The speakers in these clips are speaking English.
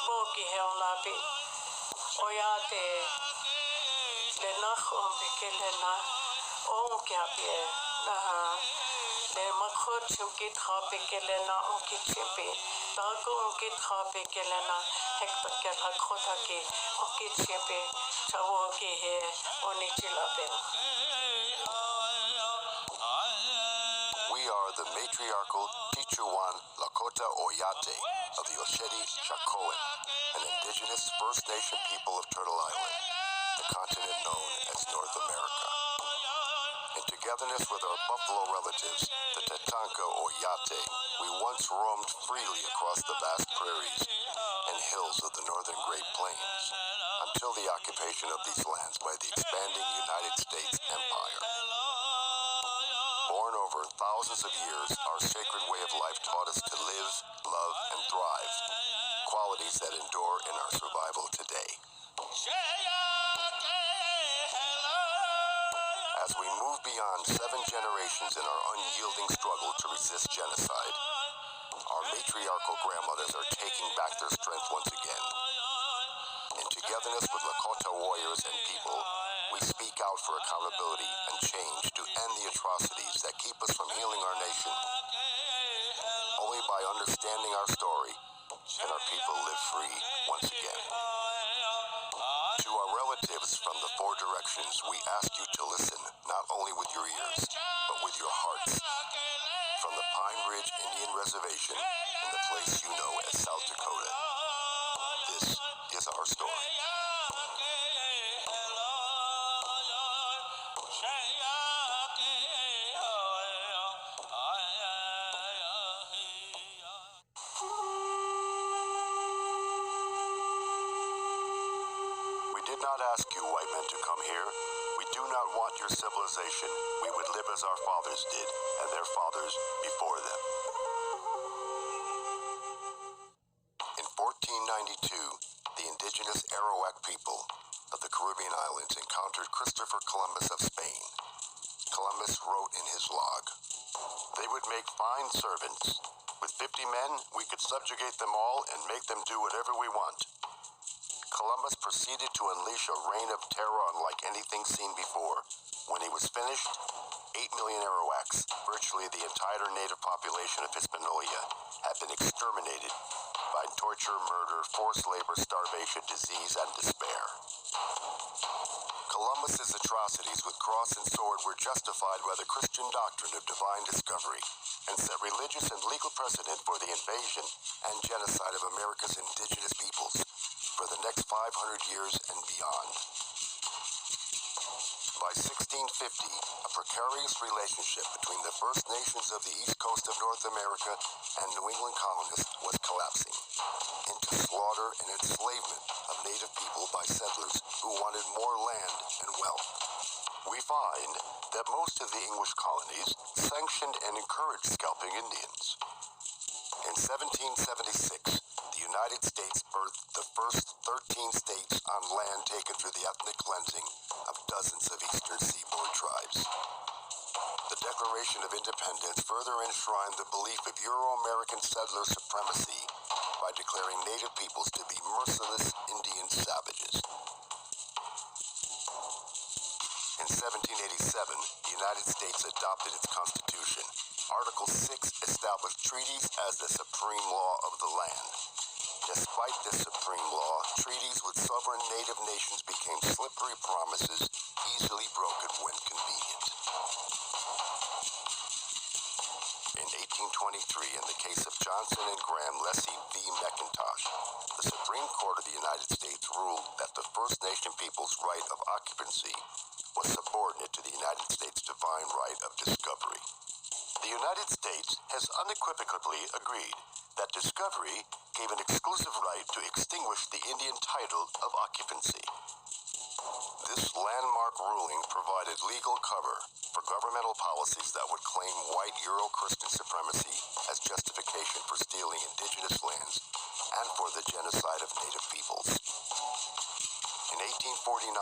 Bogi heolabi Oyate le nachum bekelena onkiapie naha le makhot chukit khabekelena onkichipi tago onkit khabekelena hekpakel hakhotaki onkichipi chawoki he onichilaben. We are the matriarchal Tichuan Lakota Oyate of the Osheti-Shakoan, an indigenous First Nation people of Turtle Island, the continent known as North America. In togetherness with our buffalo relatives, the Tatanka Oyate, we once roamed freely across the vast prairies and hills of the northern Great Plains, until the occupation of these lands by the expanding United States Empire. Born over thousands of years, our sacred way of life taught us to live, love, and thrive, qualities that endure in our survival today. As we move beyond 7 generations in our unyielding struggle to resist genocide, our matriarchal grandmothers are taking back their strength once again. In togetherness with Lakota warriors and people, we speak out for accountability and change to end the atrocities that keep us from healing our nation. Only by understanding our story can our people live free once again. To our relatives from the 4 directions, we ask you to listen not only with your ears, but with your hearts. From the Pine Ridge Indian Reservation in the place you know as South Dakota, this is our story. We did not ask you white men to come here. We do not want your civilization. We would live as our fathers did, and their fathers before them. In 1492, the indigenous Arawak people of the Caribbean islands encountered Christopher Columbus of Spain. Columbus wrote in his log, "They would make fine servants. With 50 men, we could subjugate them all and make them do whatever we want." Columbus proceeded to unleash a reign of terror unlike anything seen before. When he was finished, 8 million Arawaks, virtually the entire native population of Hispaniola, had been exterminated by torture, murder, forced labor, starvation, disease, and despair. Columbus's atrocities with cross and sword were justified by the Christian doctrine of divine discovery and set religious and legal precedent for the invasion and genocide of America's indigenous peoples for the next 500 years and beyond. By 1650, a precarious relationship between the First Nations of the east coast of North America and New England colonists was collapsing into slaughter and enslavement of native people by settlers who wanted more land and wealth. We find that most of the English colonies sanctioned and encouraged scalping Indians. In 1776, the United States birthed the first 13 states on land taken through the ethnic cleansing of dozens of eastern seaboard tribes. The Declaration of Independence further enshrined the belief of Euro-American settler supremacy by declaring native peoples to be merciless Indian savages. In 1787, the United States adopted its Constitution. Article 6 established treaties as the supreme law of the land. Despite this supreme law, treaties with sovereign native nations became slippery promises, easily broken when convenient. In 1823, in the case of Johnson and Graham Lessee v. McIntosh, the Supreme Court of the United States ruled that the First Nation people's right of occupancy was subordinate to the United States' divine right of discovery. The United States has unequivocally agreed that discovery gave an exclusive right to extinguish the Indian title of occupancy. This landmark ruling provided legal cover for governmental policies that would claim white Euro-Christian supremacy as justification for stealing indigenous lands and for the genocide of native peoples. In In 1849,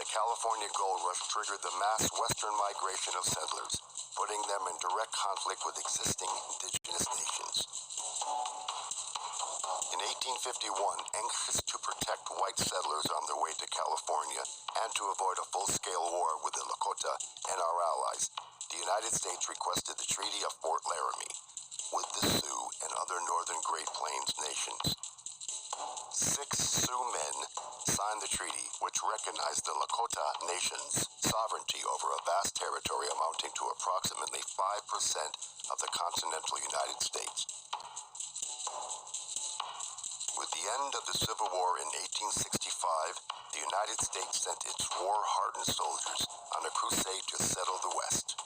the California Gold Rush triggered the mass western migration of settlers, putting them in direct conflict with existing indigenous nations. In 1851, anxious to protect white settlers on their way to California and to avoid a full-scale war with the Lakota and our allies, the United States requested the Treaty of Fort Laramie with the Sioux and other northern Great Plains nations. 6 Sioux men signed the treaty, which recognized the Lakota Nation's sovereignty over a vast territory amounting to approximately 5% of the continental United States. With the end of the Civil War in 1865, the United States sent its war-hardened soldiers on a crusade to settle the West.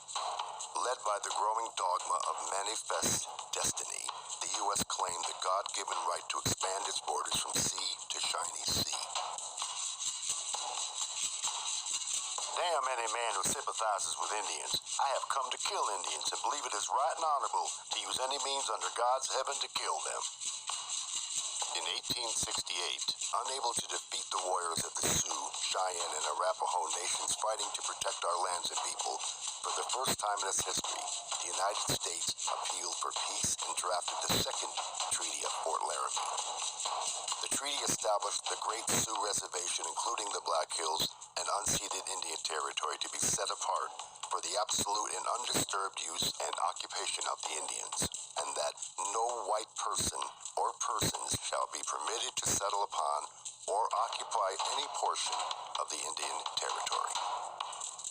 Led by the growing dogma of manifest destiny, the U.S. claimed the God-given right to expand its borders from sea to shiny sea. Damn any man who sympathizes with Indians. I have come to kill Indians and believe it is right and honorable to use any means under God's heaven to kill them. In 1868, unable to defeat the warriors of the Sioux, Cheyenne, and Arapaho nations fighting to protect our lands and people, for the first time in its history, the United States appealed for peace and drafted the Second Treaty of Fort Laramie. The treaty established the Great Sioux Reservation, including the Black Hills, and unceded Indian Territory to be set apart for the absolute and undisturbed use and occupation of the Indians, and that no white person or persons shall be permitted to settle upon or occupy any portion of the Indian Territory.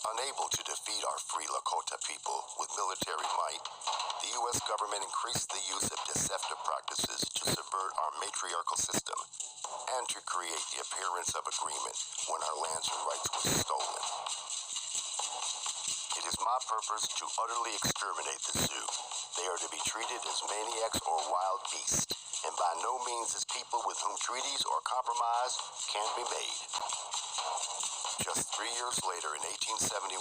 Unable to defeat our free Lakota people with military might, the U.S. government increased the use of deceptive practices to subvert our matriarchal system and to create the appearance of agreement when our lands and rights were stolen. It is my purpose to utterly exterminate the Sioux. They are to be treated as maniacs or wild beasts, and by no means as people with whom treaties or compromise can be made. Just 3 years later, in 1871,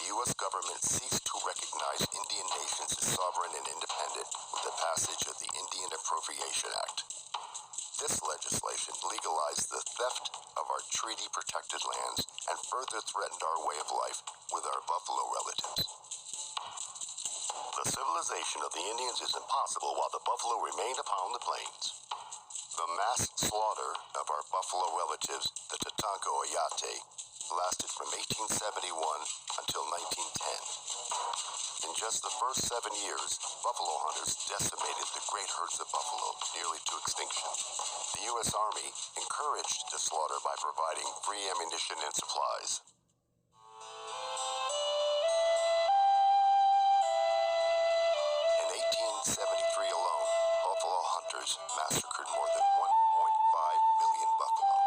the U.S. government ceased to recognize Indian nations as sovereign and independent with the passage of the Indian Appropriation Act. This legislation legalized the theft of our treaty-protected lands and further threatened our way of life with our buffalo relatives. The civilization of the Indians is impossible while the buffalo remained upon the plains. The mass slaughter of our buffalo relatives, the Lakota Oyate, lasted from 1871 until 1910. In just the first 7 years, buffalo hunters decimated the great herds of buffalo nearly to extinction. The U.S. Army encouraged the slaughter by providing free ammunition and supplies. In 1873 alone, buffalo hunters massacred more than 1.5 million buffalo.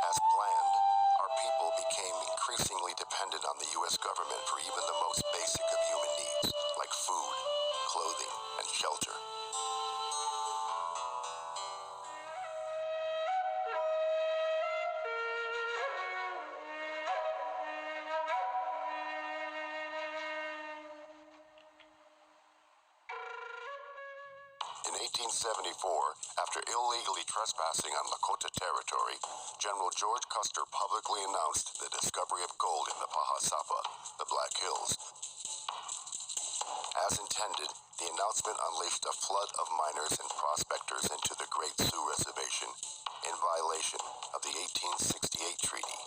As planned, our people became increasingly dependent on the U.S. government for even the most basic of human needs, like food, clothing, and shelter. In 1874, after illegally trespassing on Lakota territory, General George Custer publicly announced the discovery of gold in the Pahasapa, the Black Hills. As intended, the announcement unleashed a flood of miners and prospectors into the Great Sioux Reservation in violation of the 1868 treaty.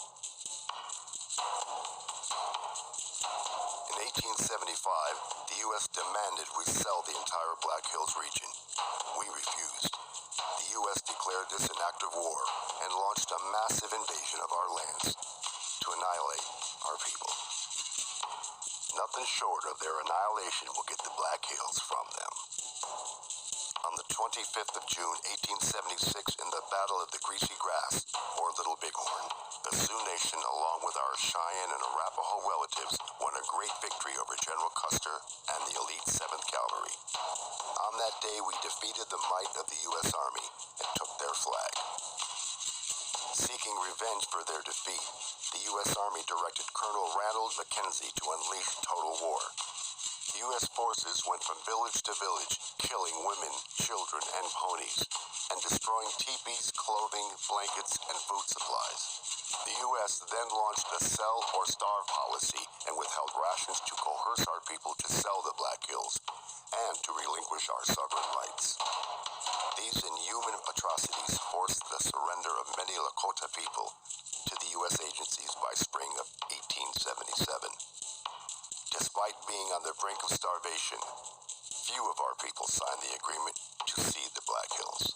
In 1875, the U.S. demanded we sell the entire Black Hills region. We refused. The U.S. declared this an act of war and launched a massive invasion of our lands to annihilate our people. Nothing short of their annihilation will get the Black Hills from them. On the 25th of June, 1876, in the Battle of the Greasy Grass, or Little Bighorn, the Sioux Nation, along with our Cheyenne and Arapaho relatives, won a great victory over General Custer and the elite 7th Cavalry. On that day, we defeated the might of the U.S. Army and took their flag. Seeking revenge for their defeat, the U.S. Army directed Colonel Ranald Mackenzie to unleash total war. The U.S. forces went from village to village, killing women, children, and ponies. and destroying teepees, clothing, blankets, and food supplies. The U.S. then launched a sell or starve policy and withheld rations to coerce our people to sell the Black Hills and to relinquish our sovereign rights. These inhuman atrocities forced the surrender of many Lakota people to the U.S. agencies by spring of 1877. Despite being on the brink of starvation, few of our people signed the agreement to cede the Black Hills.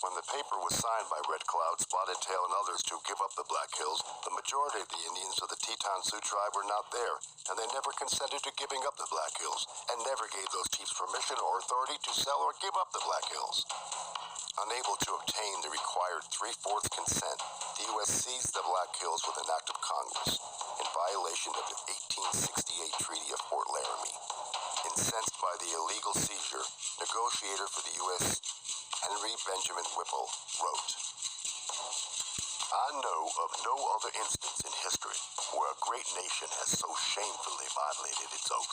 When the paper was signed by Red Cloud, Spotted Tail, and others to give up the Black Hills, the majority of the Indians of the Teton Sioux tribe were not there, and they never consented to giving up the Black Hills, and never gave those chiefs permission or authority to sell or give up the Black Hills. Unable to obtain the required 3/4 consent, the U.S. seized the Black Hills with an act of Congress in violation of the 1868 Treaty of Fort Laramie. Incensed by the illegal seizure, negotiator for the U.S. Henry Benjamin Whipple wrote, "I know of no other instance in history where a great nation has so shamefully violated its oath.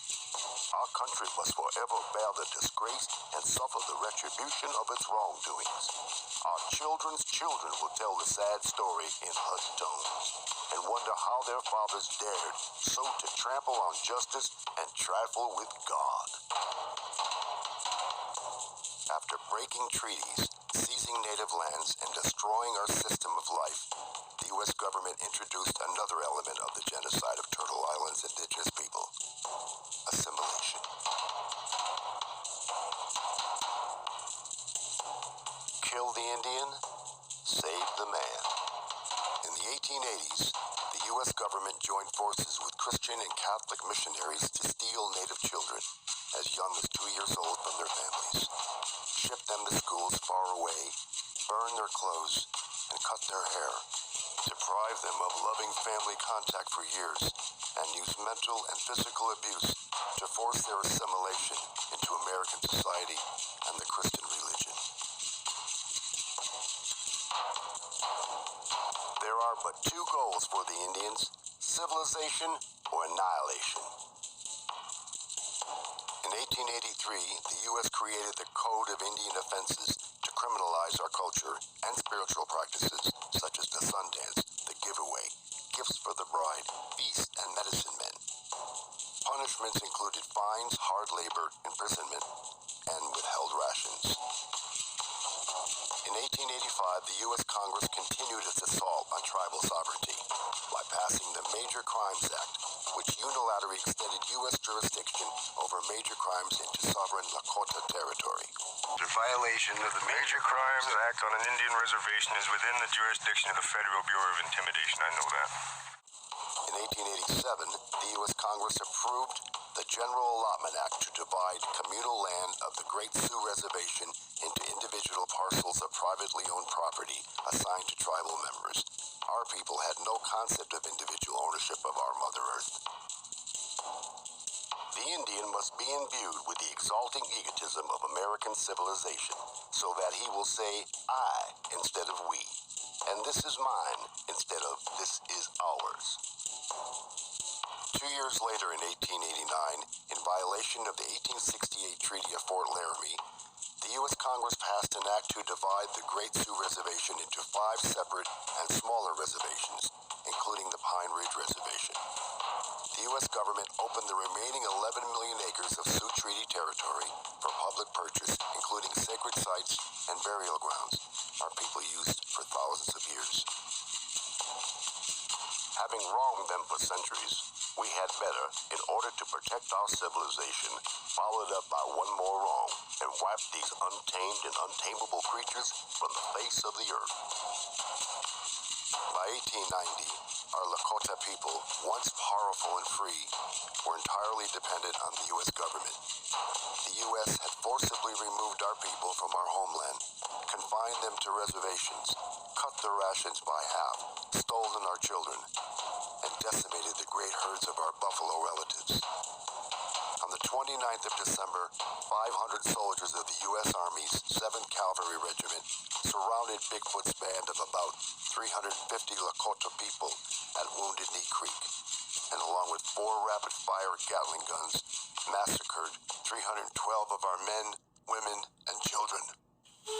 Our country must forever bear the disgrace and suffer the retribution of its wrongdoings. Our children's children will tell the sad story in hushed tones and wonder how their fathers dared so to trample on justice and trifle with God." After breaking treaties, seizing native lands, and destroying our system of life, the U.S. government introduced another element of the genocide of Turtle Island's indigenous people: assimilation. Kill the Indian, save the man. In the 1880s, the U.S. government joined forces with Christian and Catholic missionaries to steal native children as young as 2 years old from their families, ship them to schools far away, burn their clothes, and cut their hair, deprive them of loving family contact for years, and use mental and physical abuse to force their assimilation into American society and the Christian religion. There are but two goals for the Indians: civilization or annihilation. In 1883, the U.S. created the Code of Indian Offenses to criminalize our culture and spiritual practices such as the sun dance, the giveaway, gifts for the bride, feast, and medicine men. Punishments included fines, hard labor, imprisonment, and withheld rations. In 1885, the U.S. Congress continued its assault on tribal sovereignty by passing the Major Crimes Act, which unilaterally extended U.S. jurisdiction over major crimes into sovereign Lakota territory. The violation of the Major Crimes Act on an Indian reservation is within the jurisdiction of the Federal Bureau of Intimidation. I know that. In 1887, the U.S. Congress approved the General Allotment Act to divide communal land of the Great Sioux Reservation into individual parcels of privately owned property assigned to tribal members. Our people had no concept of individual ownership of our Mother Earth. The Indian must be imbued with the exalting egotism of American civilization, so that he will say "I" instead of "we," and "this is mine" instead of "this is ours." 2 years later, in 1889, in violation of the 1868 Treaty of Fort Laramie, the U.S. Congress passed an act to divide the Great Sioux Reservation into 5 separate and smaller reservations, including the Pine Ridge Reservation. The U.S. government opened the remaining 11 million acres of Sioux Treaty territory for public purchase, including sacred sites and burial grounds our people used for thousands of years. Having wronged them for centuries, we had better, in order to protect our civilization, follow it up by one more wrong and wipe these untamed and untamable creatures from the face of the earth. By 1890, our Lakota people, once powerful and free, were entirely dependent on the U.S. government. The U.S. had forcibly removed our people from our homeland, confined them to reservations, cut their rations by half, stolen our children, and decimated the great herds of our buffalo relatives. On the 29th of December, 500 soldiers of the U.S. Army's 7th Cavalry Regiment surrounded Bigfoot's band of about 350 Lakota people at Wounded Knee Creek, and along with 4 rapid-fire Gatling guns, massacred 312 of our men, women, and children. Our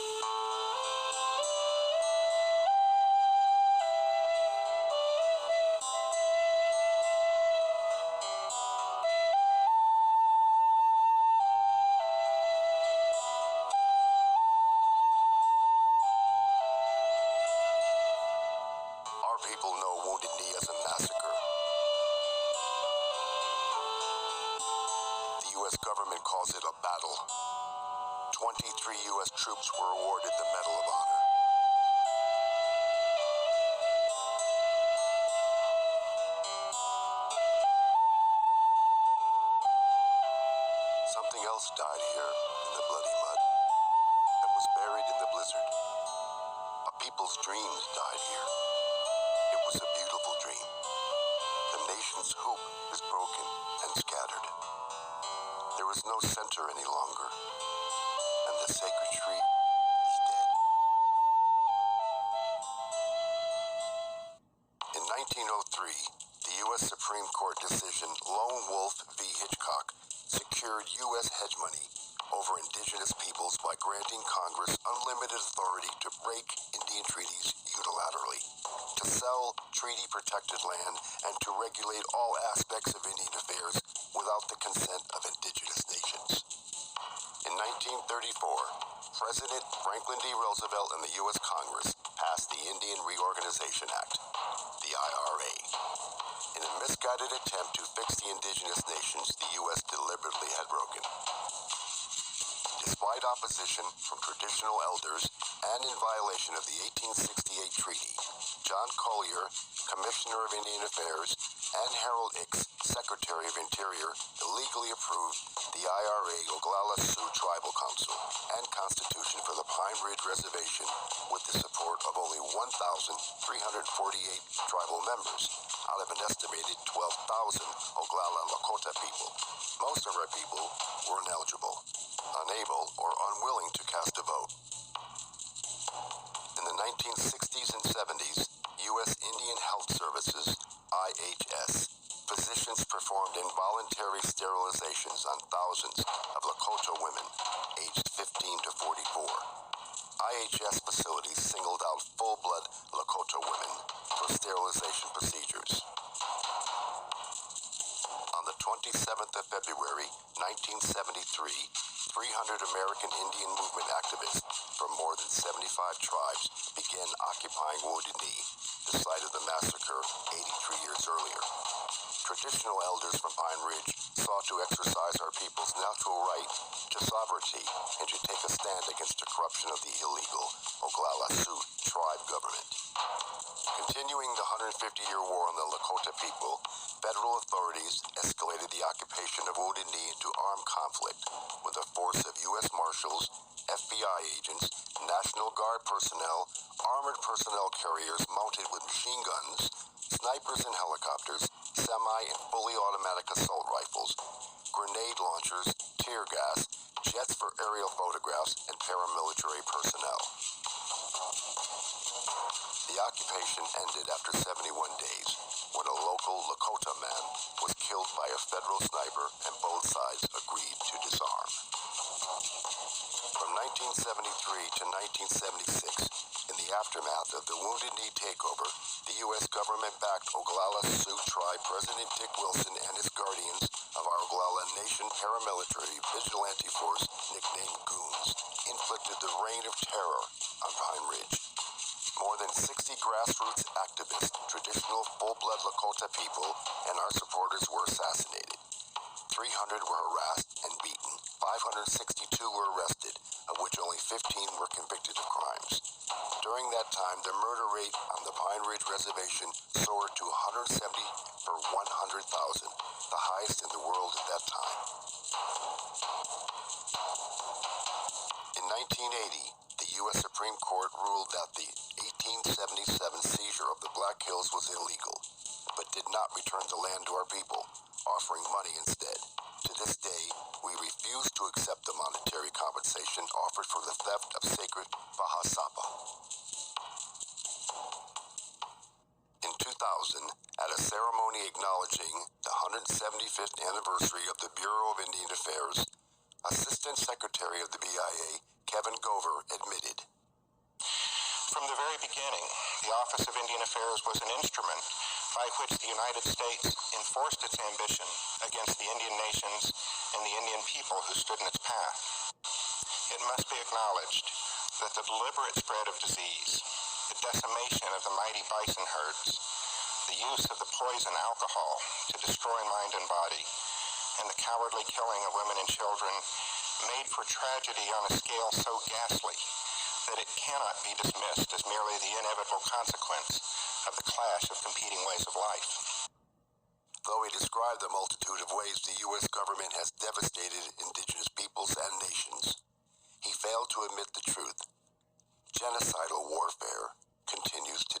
people know Wounded Knee as a massacre. The U.S. government calls it a battle. 23 U.S. troops were awarded the Medal of Honor. Something else died here in the bloody mud and was buried in the blizzard. A people's dreams died here. It was a beautiful dream. The nation's hope is broken and scattered. There is no center any longer, and the sacred tree is dead. In 1903, the U.S. Supreme Court decision Lone Wolf v. Hitchcock secured U.S. hegemony over indigenous peoples by granting Congress unlimited authority to break Indian treaties unilaterally, to sell treaty-protected land, and to regulate all aspects of Indian affairs without the consent of indigenous nations. In 1934, President Franklin D. Roosevelt and the U.S. Congress passed the Indian Reorganization Act, the IRA. In a misguided attempt to fix the indigenous nations the U.S. deliberately had broken. Despite opposition from traditional elders and in violation of the 1868 treaty, John Collier, Commissioner of Indian Affairs, and Harold Ickes, Secretary of Interior, illegally approved the IRA Oglala Sioux Tribal Council and Constitution for the Pine Ridge Reservation with the support of only 1,348 tribal members out of an estimated 12,000 Oglala Lakota people. Most of our people were ineligible, unable, or unwilling to cast a vote. In the 1960s and 70s, U.S. Indian Health Services, IHS, physicians performed involuntary sterilizations on thousands of Lakota women aged 15 to 44. IHS facilities singled out full-blood Lakota women for sterilization procedures. On the 27th of February, 1973, 300 American Indian Movement activists from more than 75 tribes began occupying Wounded Knee, the site of the massacre 83 years earlier. Traditional elders from Pine Ridge sought to exercise our people's natural right to sovereignty and to take a stand against the corruption of the illegal Oglala Sioux tribe government. Continuing the 150-year war on the Lakota people, federal authorities escalated the occupation of Wounded Knee into armed conflict with a force of U.S. Marshals, FBI agents, National Guard personnel, armored personnel carriers mounted with machine guns, snipers and helicopters, semi- and fully automatic assault rifles, grenade launchers, tear gas, jets for aerial photographs, and paramilitary personnel. The occupation ended after 71 days, when a local Lakota man was killed by a federal sniper and both sides agreed to disarm. From 1973 to 1976, in the aftermath of the Wounded Knee takeover, the U.S. government-backed Oglala Sioux Tribe President Dick Wilson and his guardians of our Oglala Nation paramilitary vigilante force, nicknamed Goons, inflicted the reign of terror on Pine Ridge. More than 60 grassroots activists, traditional full-blood Lakota people, and our supporters were assassinated. 300 were harassed and beaten. 562 were arrested, of which only 15 were convicted of crimes. During that time, the murder rate on the Pine Ridge Reservation soared to 170 per 100,000, the highest in the world at that time. In 1980, the U.S. Supreme Court ruled that the 1877 seizure of the Black Hills was illegal, but did not return the land to our people, offering money instead. To this day, we refuse to accept the monetary compensation offered for the theft of sacred Bahasapa. In 2000, at a ceremony acknowledging the 175th anniversary of the Bureau of Indian Affairs, Assistant Secretary of the BIA, Kevin Gover admitted. From the very beginning, the Office of Indian Affairs was an instrument by which the United States enforced its ambition against the Indian nations and the Indian people who stood in its path. It must be acknowledged that the deliberate spread of disease, the decimation of the mighty bison herds, the use of the poison alcohol to destroy mind and body, and the cowardly killing of women and children made for tragedy on a scale so ghastly that it cannot be dismissed as merely the inevitable consequence of the clash of competing ways of life. Though he described the multitude of ways the U.S. government has devastated indigenous peoples and nations, he failed to admit the truth. Genocidal warfare continues today.